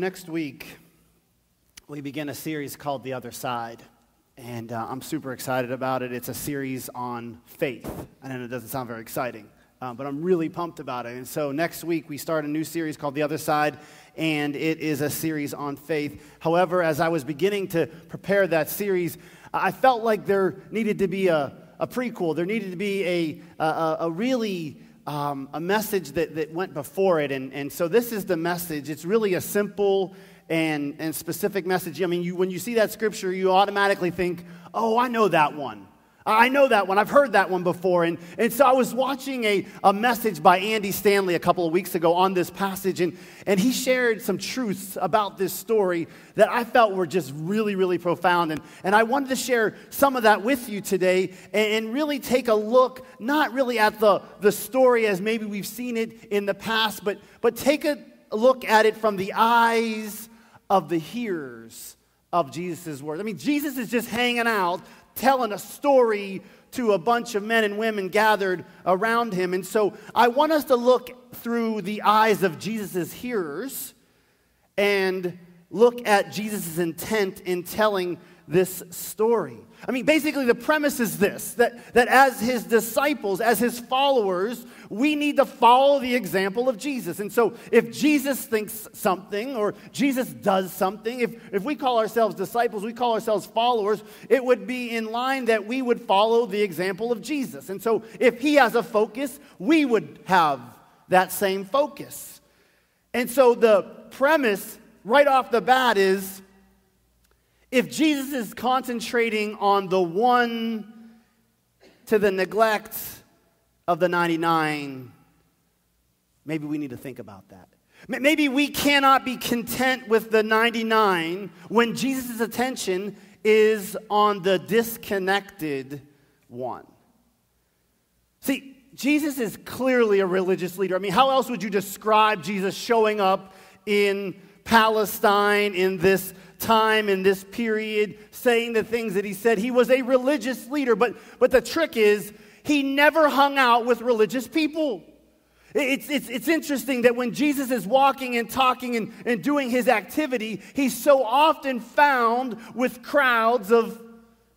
next week, we begin a series called The Other Side, and I'm super excited about it. It's a series on faith. I know it doesn't sound very exciting, but I'm really pumped about it. And so next week, we start a new series called The Other Side, and it is a series on faith. However, as I was beginning to prepare that series, I felt like there needed to be a prequel. There needed to be a message that went before it, and so this is the message. It's really a simple and specific message. I mean, when you see that scripture, you automatically think, oh, I know that one. I know that one. I've heard that one before. And so I was watching a message by Andy Stanley a couple of weeks ago on this passage, and he shared some truths about this story that I felt were just really, really profound. And I wanted to share some of that with you today and really take a look, not really at the story as maybe we've seen it in the past, but take a look at it from the eyes of the hearers of Jesus' words. I mean, Jesus is just hanging out, telling a story to a bunch of men and women gathered around him. And so I want us to look through the eyes of Jesus' hearers and look at Jesus' intent in telling this story. I mean, basically the premise is this, that as his disciples, as his followers, we need to follow the example of Jesus. And so if Jesus thinks something or Jesus does something, if we call ourselves disciples, we call ourselves followers, it would be in line that we would follow the example of Jesus. And so if he has a focus, we would have that same focus. And so the premise right off the bat is, if Jesus is concentrating on the one to the neglect of the 99, maybe we need to think about that. Maybe we cannot be content with the 99 when Jesus' attention is on the disconnected one. See, Jesus is clearly a religious leader. I mean, how else would you describe Jesus showing up in Palestine in this time, in this period, saying the things that he said? He was a religious leader, but the trick is he never hung out with religious people. It's interesting that when Jesus is walking and talking and doing his activity, he's so often found with crowds of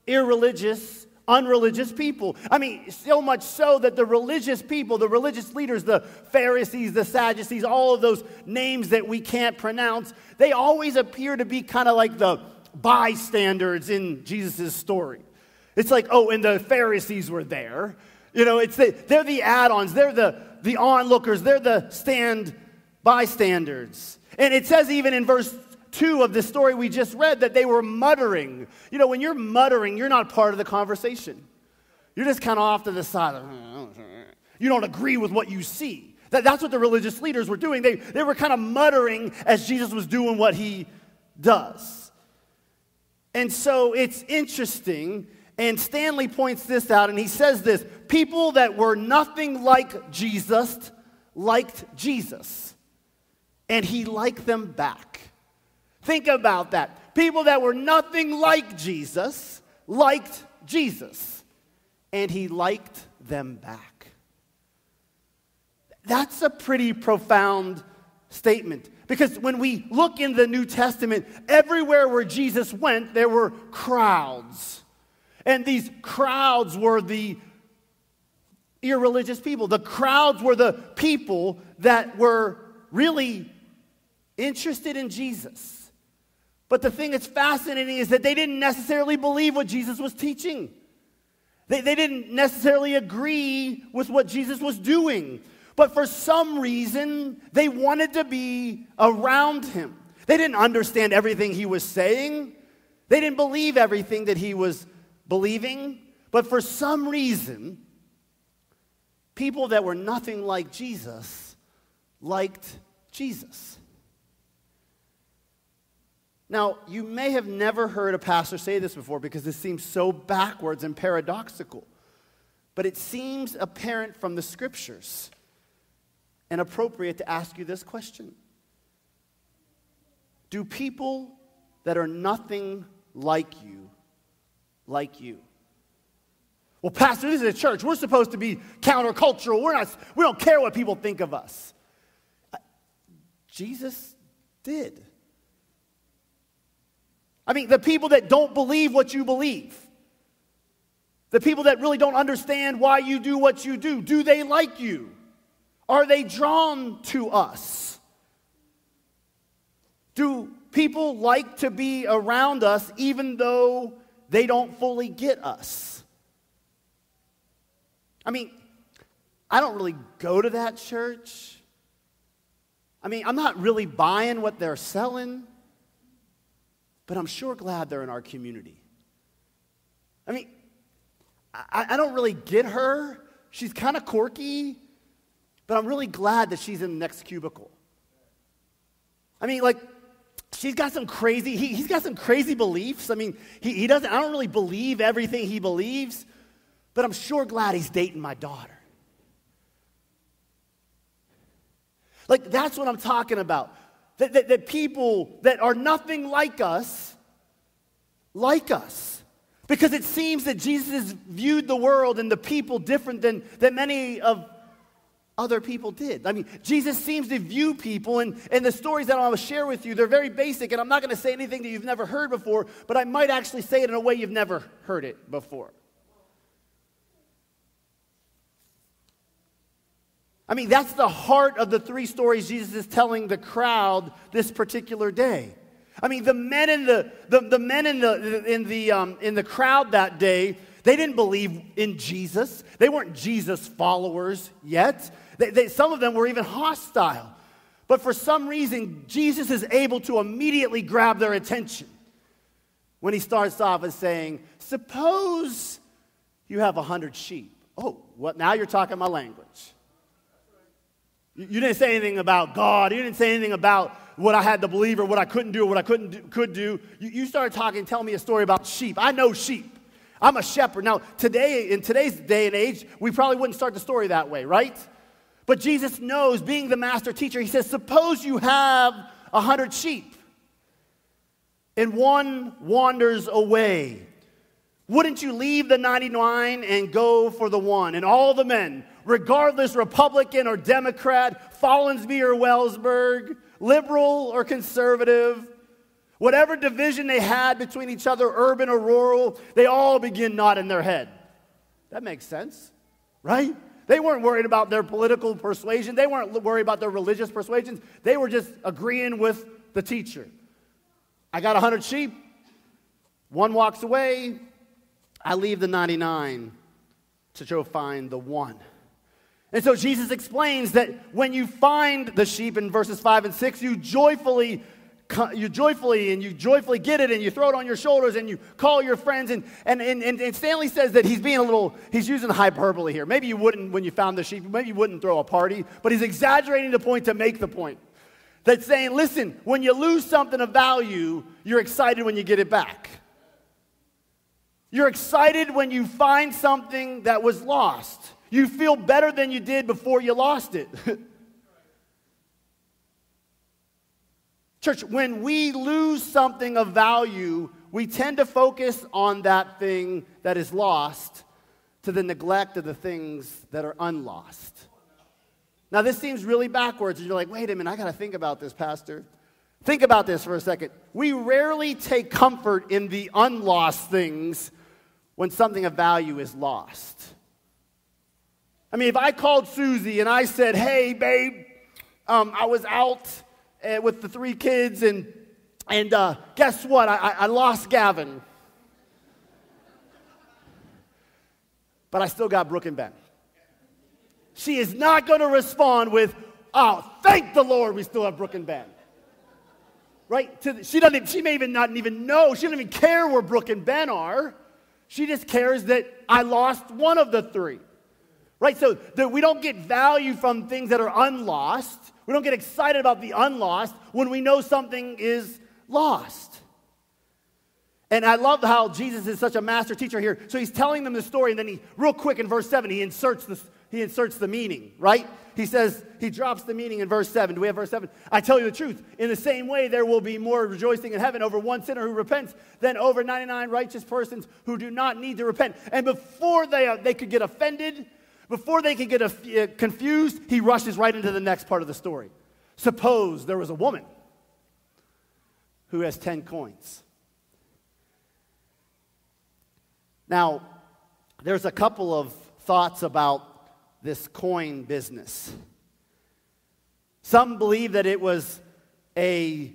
irreligious, unreligious people. I mean, so much so that the religious people, the religious leaders, the Pharisees, the Sadducees, all of those names that we can't pronounce, they always appear to be kind of like the bystanders in Jesus' story. It's like, oh, and the Pharisees were there. You know, they're the add-ons, they're the onlookers, they're the bystanders. And it says even in verse 2 of the story we just read that they were muttering. You know, when you're muttering, you're not part of the conversation. You're just kind of off to the side. You don't agree with what you see. That's what the religious leaders were doing. They were kind of muttering as Jesus was doing what he does. And so it's interesting, and Stanley points this out, and he says this: people that were nothing like Jesus liked Jesus, and he liked them back. Think about that. People that were nothing like Jesus liked Jesus, and he liked them back. That's a pretty profound statement, because when we look in the New Testament, everywhere where Jesus went, there were crowds. And these crowds were the irreligious people. The crowds were the people that were really interested in Jesus. But the thing that's fascinating is that they didn't necessarily believe what Jesus was teaching. They didn't necessarily agree with what Jesus was doing. But for some reason, they wanted to be around him. They didn't understand everything he was saying. They didn't believe everything that he was believing. But for some reason, people that were nothing like Jesus liked Jesus. Now, you may have never heard a pastor say this before because this seems so backwards and paradoxical. But it seems apparent from the scriptures and appropriate to ask you this question. Do people that are nothing like you like you? Well, Pastor, this is a church. We're supposed to be countercultural. We don't care what people think of us. Jesus did. I mean, the people that don't believe what you believe. The people that really don't understand why you do what you do they like you? Are they drawn to us? Do people like to be around us even though they don't fully get us? I mean, I don't really go to that church. I mean, I'm not really buying what they're selling, but I'm sure glad they're in our community. I mean, I don't really get her. She's kind of quirky, but I'm really glad that she's in the next cubicle. I mean, like, she's got some crazy, he's got some crazy beliefs. I mean, he doesn't, I don't really believe everything he believes, but I'm sure glad he's dating my daughter. Like, that's what I'm talking about. That people that are nothing like us. Because it seems that Jesus has viewed the world and the people different than many of other people did. I mean, Jesus seems to view people, and the stories that I want to share with you, they're very basic, and I'm not going to say anything that you've never heard before, but I might actually say it in a way you've never heard it before. I mean, that's the heart of the three stories Jesus is telling the crowd this particular day. I mean, the men in the crowd that day, they didn't believe in Jesus. They weren't Jesus followers yet. Some of them were even hostile. But for some reason, Jesus is able to immediately grab their attention when he starts off as saying, "Suppose you have 100 sheep." Oh, what? Now you're talking my language. You didn't say anything about God. You didn't say anything about what I had to believe or what I couldn't do or what I could do. You started talking, telling me a story about sheep. I know sheep. I'm a shepherd. Now, in today's day and age, we probably wouldn't start the story that way, right? But Jesus knows, being the master teacher, he says, suppose you have 100 sheep and one wanders away. Wouldn't you leave the 99 and go for the one? And all the men, regardless Republican or Democrat, Follansbee or Wellsburg, liberal or conservative, whatever division they had between each other, urban or rural, they all begin nodding their head. That makes sense, right? They weren't worried about their political persuasion. They weren't worried about their religious persuasions. They were just agreeing with the teacher. I got 100 sheep. One walks away. I leave the 99 to go find the one. And so Jesus explains that when you find the sheep in verses 5 and 6, you joyfully get it, and you throw it on your shoulders, and you call your friends. And Stanley says that he's using hyperbole here. Maybe you wouldn't when you found the sheep. Maybe you wouldn't throw a party, but he's exaggerating the point to make the point. That's saying, listen, when you lose something of value, you're excited when you get it back. You're excited when you find something that was lost. You feel better than you did before you lost it. Church, when we lose something of value, we tend to focus on that thing that is lost to the neglect of the things that are unlost. Now, this seems really backwards, and you're like, wait a minute, I got to think about this, Pastor. Think about this for a second. We rarely take comfort in the unlost things when something of value is lost. I mean, if I called Suzie and I said, hey, babe, I was out with the 3 kids, and guess what? I lost Gavin. But I still got Brooke and Ben. She is not going to respond with, oh, thank the Lord we still have Brooke and Ben. Right? She may even not even know. She doesn't even care where Brooke and Ben are. She just cares that I lost one of the 3. Right? So that we don't get value from things that are unlost. We don't get excited about the unlost when we know something is lost. And I love how Jesus is such a master teacher here. So he's telling them the story, and then real quick in verse 7, he inserts the meaning, right? He says, he drops the meaning in verse 7. Do we have verse 7? I tell you the truth. In the same way, there will be more rejoicing in heaven over one sinner who repents than over 99 righteous persons who do not need to repent. And before they could get offended, before they could get confused, he rushes right into the next part of the story. Suppose there was a woman who has 10 coins. Now, there's a couple of thoughts about this coin business. Some believe that it was a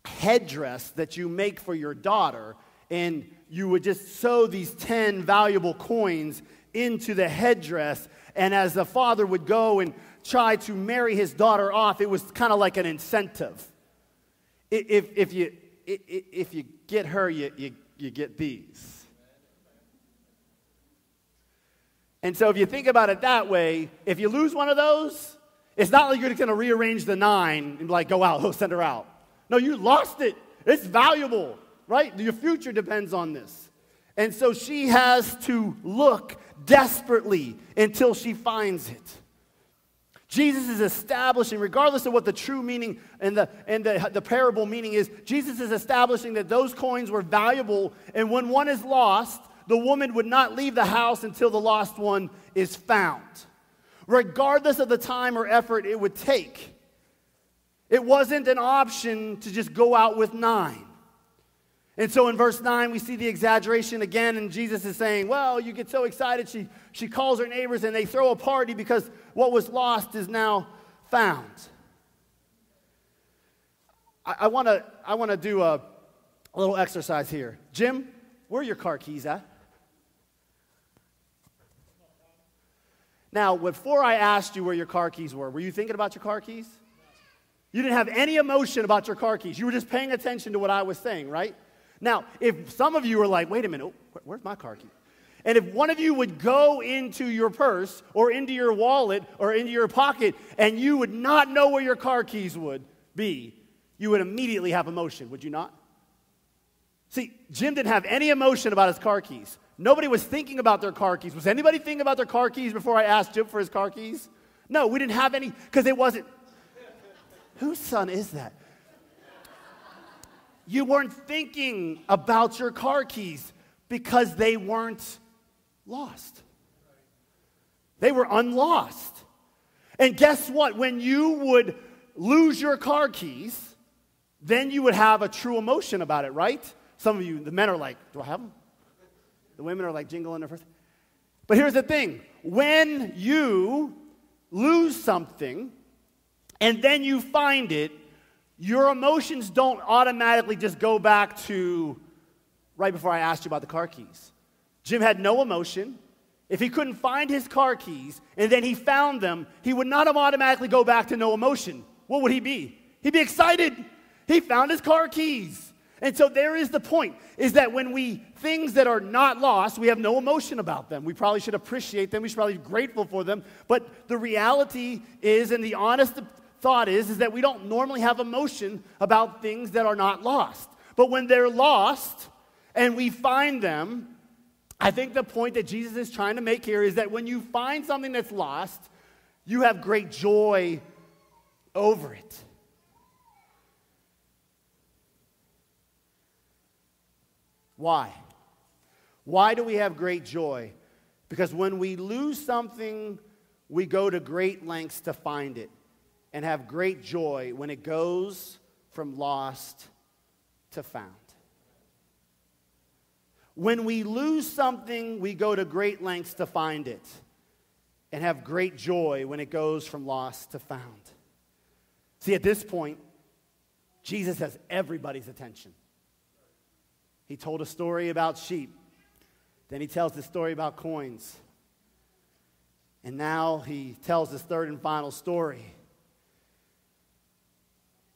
headdress that you make for your daughter, and you would just sew these 10 valuable coins into the headdress, and as the father would go and try to marry his daughter off, it was kind of like an incentive. If you get her, you get these. And so if you think about it that way, if you lose one of those, it's not like you're going to rearrange the 9 and like go out, oh, send her out. No, you lost it. It's valuable, right? Your future depends on this. And so she has to look desperately until she finds it. Jesus is establishing, regardless of what the true meaning and the parable meaning is, Jesus is establishing that those coins were valuable, and when one is lost, the woman would not leave the house until the lost one is found, regardless of the time or effort it would take. It wasn't an option to just go out with 9. And so in verse 9, we see the exaggeration again, and Jesus is saying, well, you get so excited, she calls her neighbors, and they throw a party because what was lost is now found. I want to do a little exercise here. Jim, where are your car keys at? Now, before I asked you where your car keys were you thinking about your car keys? You didn't have any emotion about your car keys. You were just paying attention to what I was saying, right? Now, if some of you were like, wait a minute, where's my car key? And if one of you would go into your purse or into your wallet or into your pocket and you would not know where your car keys would be, you would immediately have emotion, would you not? See, Jim didn't have any emotion about his car keys. Nobody was thinking about their car keys. Was anybody thinking about their car keys before I asked Jim for his car keys? No, we didn't have any, because it wasn't. Whose son is that? You weren't thinking about your car keys because they weren't lost. They were unlost. And guess what? When you would lose your car keys, then you would have a true emotion about it, right? Some of you, the men are like, do I have them? The women are like jingling their first. But here's the thing. When you lose something and then you find it, your emotions don't automatically just go back to right before I asked you about the car keys. Jim had no emotion. If he couldn't find his car keys and then he found them, he would not have automatically go back to no emotion. What would he be? He'd be excited. He found his car keys. And so there is the point, is that when things that are not lost, we have no emotion about them. We probably should appreciate them. We should probably be grateful for them. But the reality is, and the honest thought is that we don't normally have emotion about things that are not lost. But when they're lost and we find them, I think the point that Jesus is trying to make here is that when you find something that's lost, you have great joy over it. Why? Why do we have great joy? Because when we lose something, we go to great lengths to find it and have great joy when it goes from lost to found. When we lose something, we go to great lengths to find it and have great joy when it goes from lost to found. See, at this point, Jesus has everybody's attention. He told a story about sheep. Then he tells the story about coins. And now he tells his third and final story.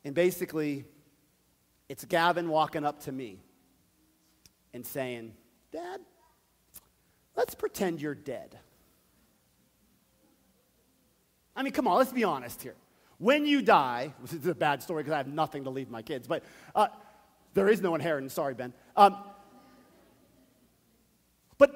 And basically, it's Gavin walking up to me and saying, Dad, let's pretend you're dead. I mean, come on, let's be honest here. When you die, this is a bad story because I have nothing to leave my kids, but there is no inheritance. Sorry, Ben. But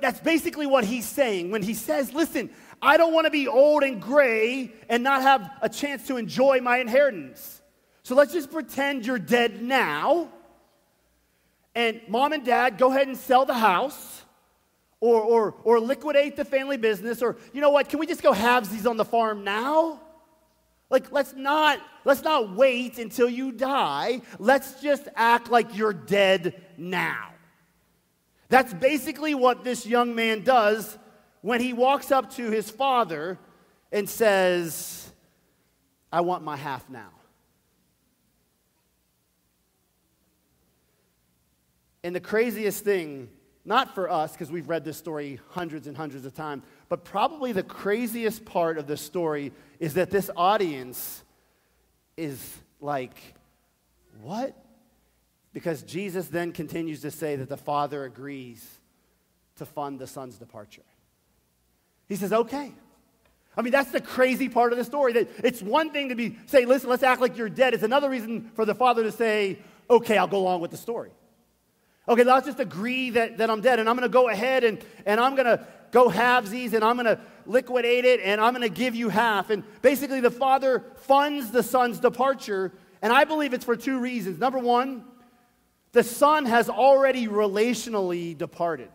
that's basically what he's saying when he says, listen, I don't want to be old and gray and not have a chance to enjoy my inheritance. So let's just pretend you're dead now. And mom and dad, go ahead and sell the house or liquidate the family business. Or, you know what, can we just go halvesies on the farm now? Like, let's not wait until you die. Let's just act like you're dead now. That's basically what this young man does when he walks up to his father and says, I want my half now. And the craziest thing, not for us, because we've read this story hundreds and hundreds of times, but probably the craziest part of the story is that this audience is like, what? Because Jesus then continues to say that the father agrees to fund the son's departure. He says, okay. I mean, that's the crazy part of the story. That it's one thing to say, listen, let's act like you're dead. It's another reason for the father to say, okay, I'll go along with the story. Okay, let's just agree that I'm dead, and I'm going to go ahead and I'm going to go halvesies, and I'm going to liquidate it, and I'm going to give you half. And basically, the father funds the son's departure, and I believe it's for two reasons. Number one, the son has already relationally departed.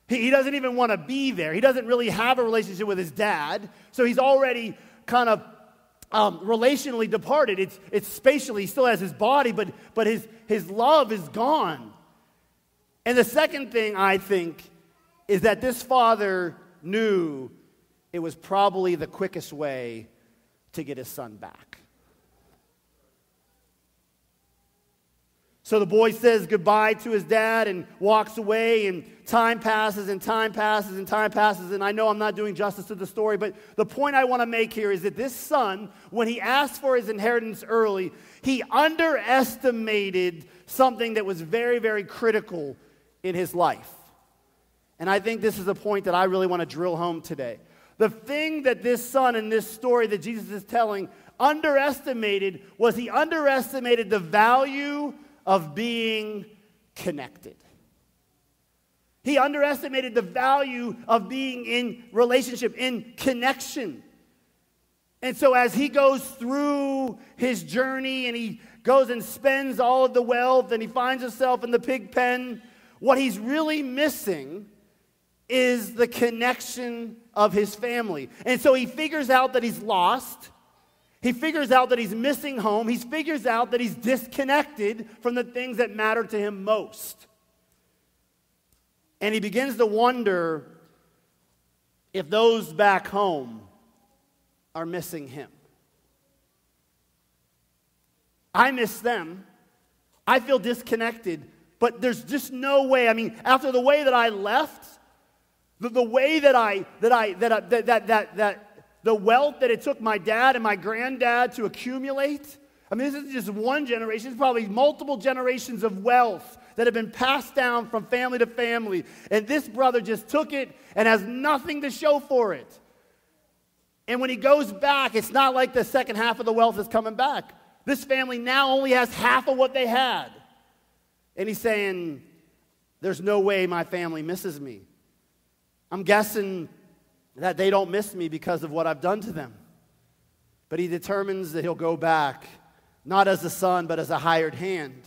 He doesn't even want to be there. He doesn't really have a relationship with his dad, so he's already kind of relationally departed. It's spatially, he still has his body, but his love is gone. And the second thing, I think, is that this father knew it was probably the quickest way to get his son back. So the boy says goodbye to his dad and walks away, and time passes and time passes and time passes, and I know I'm not doing justice to the story, but the point I want to make here is that this son, when he asked for his inheritance early, he underestimated something that was very, very critical in his life. And I think this is a point that I really want to drill home today. The thing that this son in this story that Jesus is telling underestimated was he underestimated the value of being connected. He underestimated the value of being in relationship, in connection. And so as he goes through his journey and he goes and spends all of the wealth and he finds himself in the pig pen, what he's really missing is the connection of his family. And so he figures out that he's lost. He figures out that he's missing home. He figures out that he's disconnected from the things that matter to him most. And he begins to wonder if those back home are missing him. I miss them. I feel disconnected, but there's just no way. I mean, after the way that I left, the way that the wealth that it took my dad and my granddad to accumulate, I mean, this isn't just one generation. It's probably multiple generations of wealth that have been passed down from family to family. And this brother just took it and has nothing to show for it. And when he goes back, it's not like the second half of the wealth is coming back. This family now only has half of what they had. And he's saying, there's no way my family misses me. I'm guessing that they don't miss me because of what I've done to them. But he determines that he'll go back, not as a son, but as a hired hand.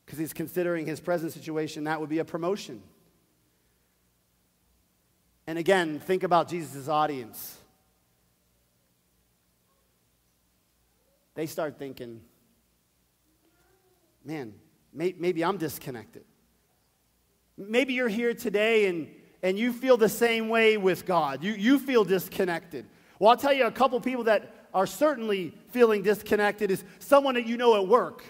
Because he's considering his present situation, that would be a promotion. And again, think about Jesus' audience. They start thinking, man, maybe I'm disconnected. Maybe you're here today and you feel the same way with God. You feel disconnected. Well, I'll tell you a couple people that are certainly feeling disconnected is someone that you know at work.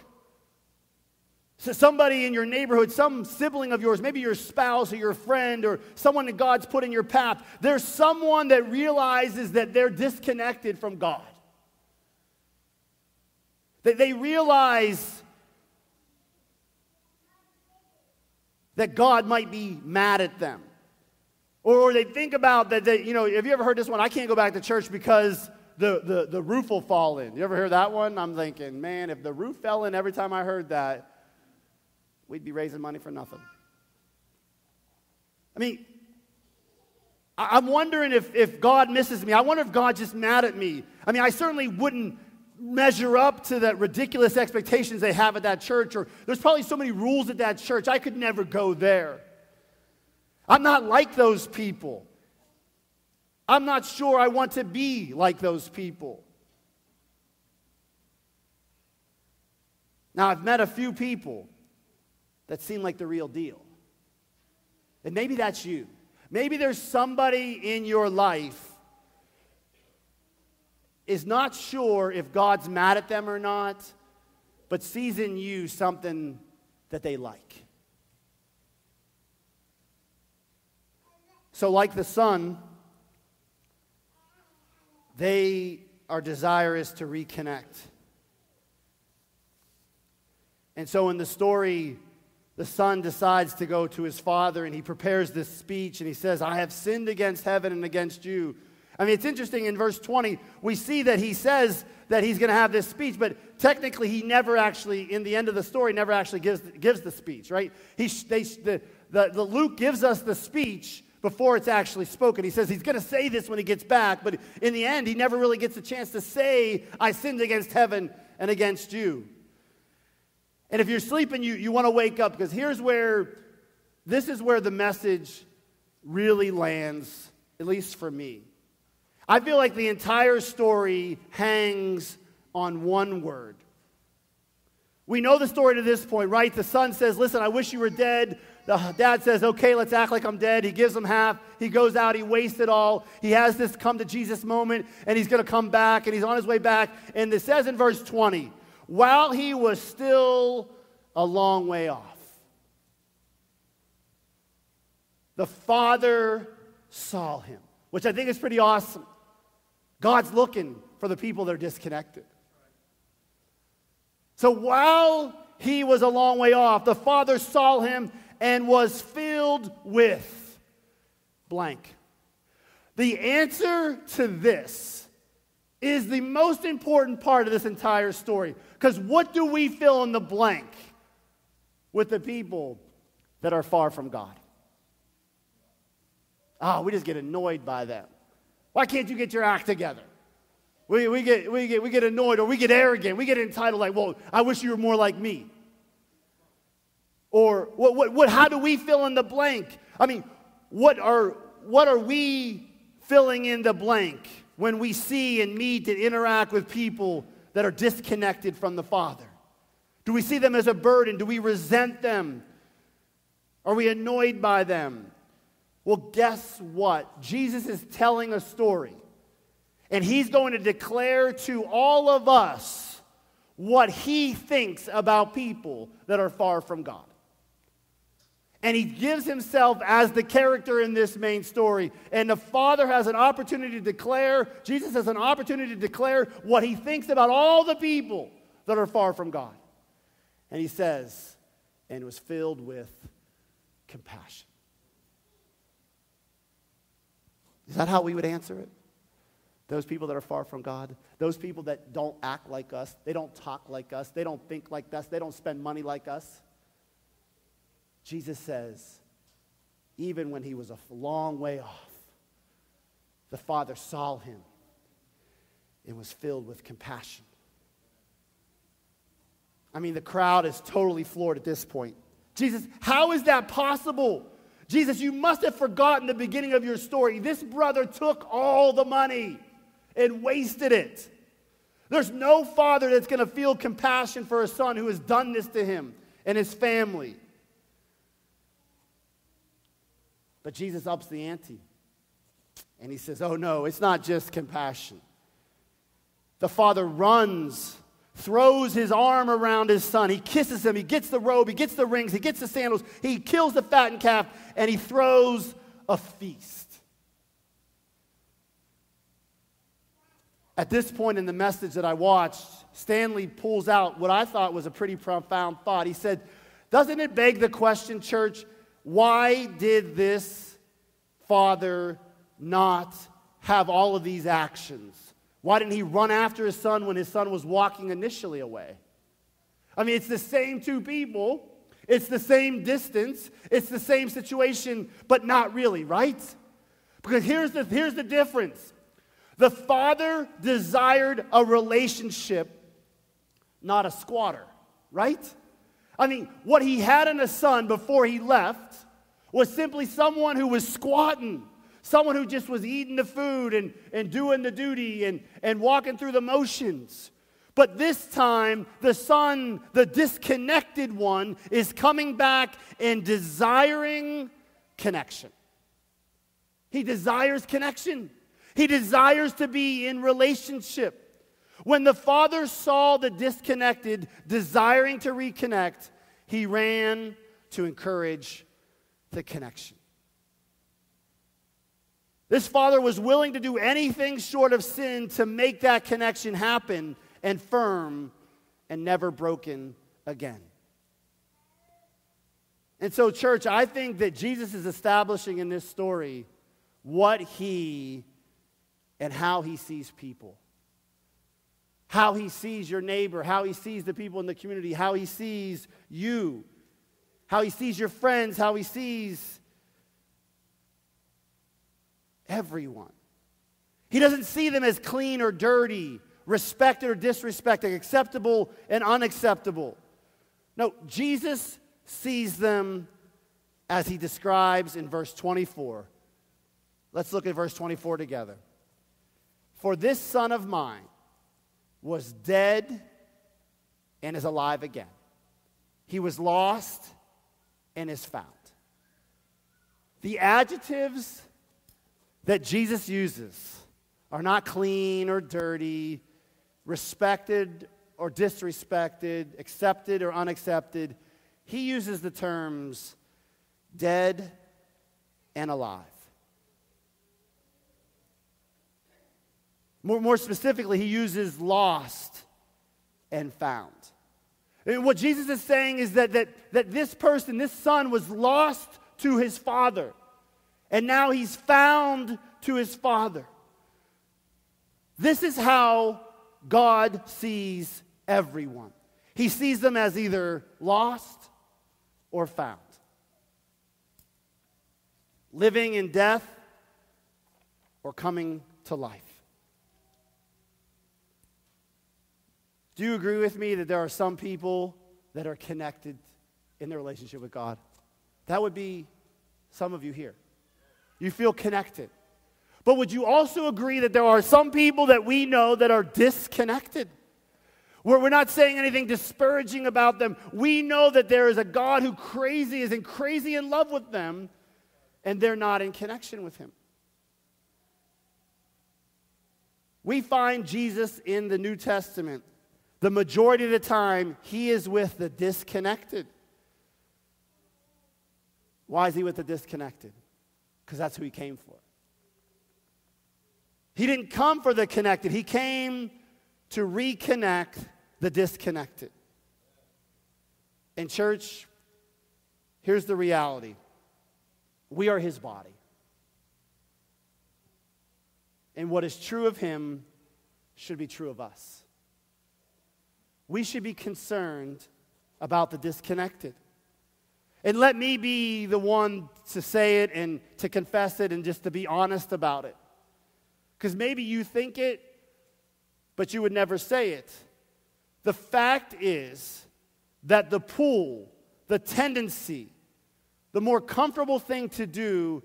So somebody in your neighborhood, some sibling of yours, maybe your spouse or your friend or someone that God's put in your path. There's someone that realizes that they're disconnected from God. They realize that God might be mad at them. Or they think about that, have you ever heard this one? I can't go back to church because the roof will fall in. You ever heard that one? I'm thinking, man, if the roof fell in every time I heard that, we'd be raising money for nothing. I mean, I'm wondering if God misses me. I wonder if God's just mad at me. I mean, I certainly wouldn't measure up to the ridiculous expectations they have at that church, or there's probably so many rules at that church, I could never go there. I'm not like those people. I'm not sure I want to be like those people. Now, I've met a few people that seem like the real deal. And maybe that's you. Maybe there's somebody in your life is not sure if God's mad at them or not, but sees in you something that they like. So like the son, they are desirous to reconnect. And so in the story, the son decides to go to his father, and he prepares this speech, and he says, I have sinned against heaven and against you. I mean, it's interesting, in verse 20, we see that he says that he's going to have this speech, but technically he never actually, in the end of the story, never actually gives the speech, right? Luke gives us the speech before it's actually spoken. He says he's going to say this when he gets back, but in the end, he never really gets a chance to say, I sinned against heaven and against you. And if you're sleeping, you want to wake up, because this is where the message really lands, at least for me. I feel like the entire story hangs on one word. We know the story to this point, right? The son says, listen, I wish you were dead. The dad says, okay, let's act like I'm dead. He gives him half. He goes out. He wastes it all. He has this come to Jesus moment, and he's going to come back, and he's on his way back. And it says in verse 20, while he was still a long way off, the father saw him, which I think is pretty awesome. God's looking for the people that are disconnected. So while he was a long way off, the father saw him and was filled with blank. The answer to this is the most important part of this entire story. Because what do we fill in the blank with the people that are far from God? We just get annoyed by them. Why can't you get your act together? We get annoyed, or we get arrogant. We get entitled, like, well, I wish you were more like me. Or how do we fill in the blank? I mean, what are we filling in the blank when we see and meet and interact with people that are disconnected from the Father? Do we see them as a burden? Do we resent them? Are we annoyed by them? Well, guess what? Jesus is telling a story, and he's going to declare to all of us what he thinks about people that are far from God. And he gives himself as the character in this main story. And the Father has an opportunity to declare, Jesus has an opportunity to declare what he thinks about all the people that are far from God. And he says, and was filled with compassion. Is that how we would answer it? Those people that are far from God, those people that don't act like us, they don't talk like us, they don't think like us, they don't spend money like us. Jesus says, even when he was a long way off, the Father saw him and was filled with compassion. I mean, the crowd is totally floored at this point. Jesus, how is that possible? Jesus, you must have forgotten the beginning of your story. This brother took all the money and wasted it. There's no father that's going to feel compassion for a son who has done this to him and his family. But Jesus ups the ante. And he says, oh no, it's not just compassion. The father runs, throws his arm around his son. He kisses him. He gets the robe. He gets the rings. He gets the sandals. He kills the fattened calf, and he throws a feast. At this point in the message that I watched, Stanley pulls out what I thought was a pretty profound thought. He said, doesn't it beg the question, church, why did this father not have all of these actions? Why didn't he run after his son when his son was walking initially away? I mean, it's the same two people. It's the same distance. It's the same situation, but not really, right? Because here's the difference. The father desired a relationship, not a squatter, right? I mean, what he had in a son before he left was simply someone who was squatting. Someone who just was eating the food and doing the duty and walking through the motions. But this time, the son, the disconnected one, is coming back and desiring connection. He desires connection. He desires to be in relationship. When the father saw the disconnected desiring to reconnect, he ran to encourage the connection. This father was willing to do anything short of sin to make that connection happen and firm and never broken again. And so, church, I think that Jesus is establishing in this story what he and how he sees people. How he sees your neighbor, how he sees the people in the community, how he sees you, how he sees your friends, how he sees everyone. He doesn't see them as clean or dirty, respected or disrespected, acceptable and unacceptable. No, Jesus sees them as he describes in verse 24. Let's look at verse 24 together. For this son of mine was dead and is alive again. He was lost and is found. The adjectives that Jesus uses are not clean or dirty, respected or disrespected, accepted or unaccepted. He uses the terms dead and alive. More specifically, he uses lost and found. And what Jesus is saying is that this person, this son, was lost to his father. And now he's found to his father. This is how God sees everyone. He sees them as either lost or found. Living in death or coming to life. Do you agree with me that there are some people that are connected in their relationship with God? That would be some of you here. You feel connected. But would you also agree that there are some people that we know that are disconnected? Where we're not saying anything disparaging about them. We know that there is a God who is crazy in love with them, and they're not in connection with him. We find Jesus in the New Testament. The majority of the time, he is with the disconnected. Why is he with the disconnected? Because that's who he came for. He didn't come for the connected. He came to reconnect the disconnected. And church, here's the reality. We are his body. And what is true of him should be true of us. We should be concerned about the disconnected. And let me be the one to say it and to confess it and just to be honest about it. Because maybe you think it, but you would never say it. The fact is that the pull, the tendency, the more comfortable thing to do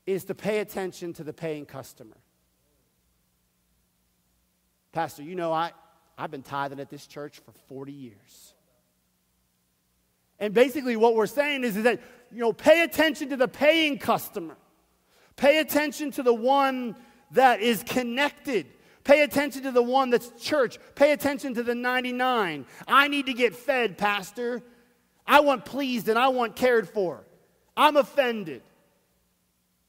is to pay attention to the paying customer. Pastor, you know, I've been tithing at this church for 40 years. And basically what we're saying is that, pay attention to the paying customer. Pay attention to the one that is connected. Pay attention to the one that's church. Pay attention to the 99. I need to get fed, Pastor. I want pleased and I want cared for. I'm offended.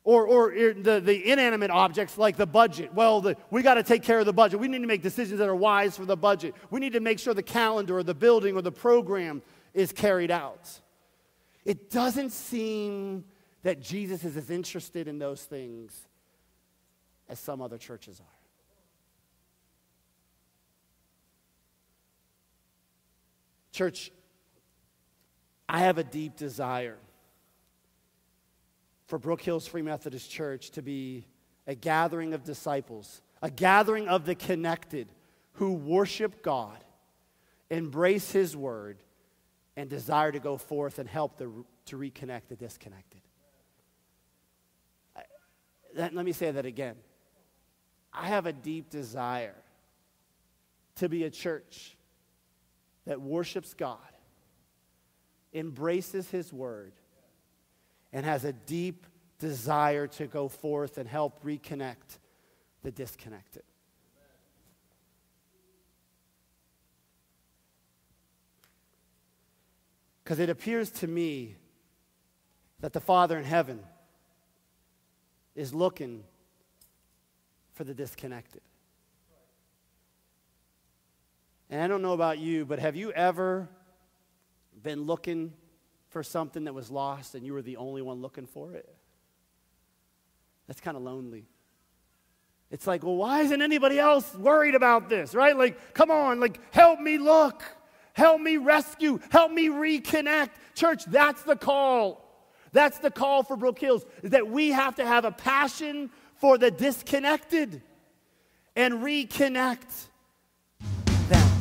Or the inanimate objects like the budget. Well, we got to take care of the budget. We need to make decisions that are wise for the budget. We need to make sure the calendar or the building or the program is carried out. It doesn't seem that Jesus is as interested in those things as some other churches are. Church, I have a deep desire for Brook Hills Free Methodist Church to be a gathering of disciples, a gathering of the connected who worship God, embrace his word, and desire to go forth and help to reconnect the disconnected. Let me say that again. I have a deep desire to be a church that worships God, embraces his word, and has a deep desire to go forth and help reconnect the disconnected. Because it appears to me that the Father in heaven is looking for the disconnected. And I don't know about you, but have you ever been looking for something that was lost and you were the only one looking for it? That's kind of lonely. It's like, well, why isn't anybody else worried about this, right? Like, come on, like, help me look. Help me rescue. Help me reconnect. Church, that's the call. That's the call for Brook Hills, is that we have to have a passion for the disconnected and reconnect them.